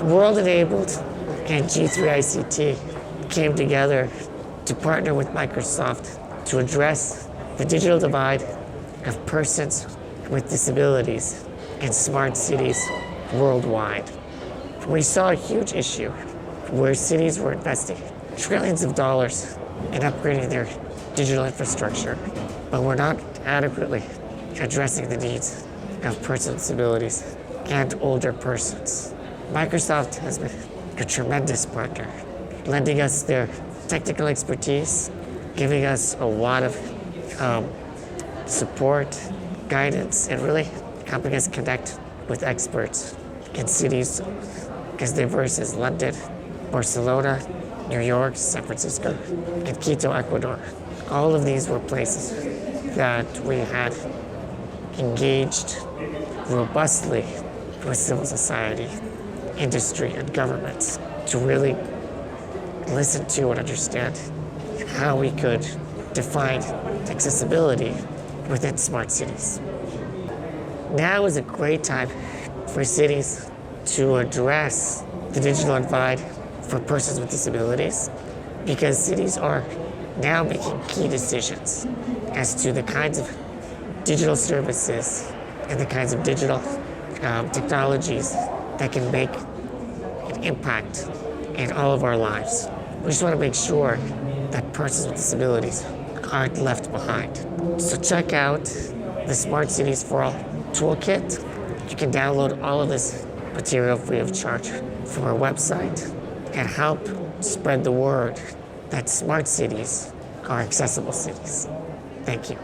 World Enabled and G3ICT came together to partner with Microsoft to address the digital divide of persons with disabilities in smart cities worldwide. We saw a huge issue where cities were investing trillions of dollars in upgrading their digital infrastructure, but were not adequately addressing the needs of persons with disabilities and older persons. Microsoft has been a tremendous partner, lending us their technical expertise, giving us a lot of support, guidance, and really helping us connect with experts in cities as diverse as London, Barcelona, New York, San Francisco, and Quito, Ecuador. All of these were places that we had engaged robustly with civil society, industry, and governments to really listen to and understand how we could define accessibility within smart cities. Now is a great time for cities to address the digital divide for persons with disabilities, because cities are now making key decisions as to the kinds of digital services and the kinds of digital technologies that can make an impact in all of our lives. We just want to make sure that persons with disabilities aren't left behind. So check out the Smart Cities for All Toolkit. You can download all of this material free of charge from our website and help spread the word that smart cities are accessible cities. Thank you.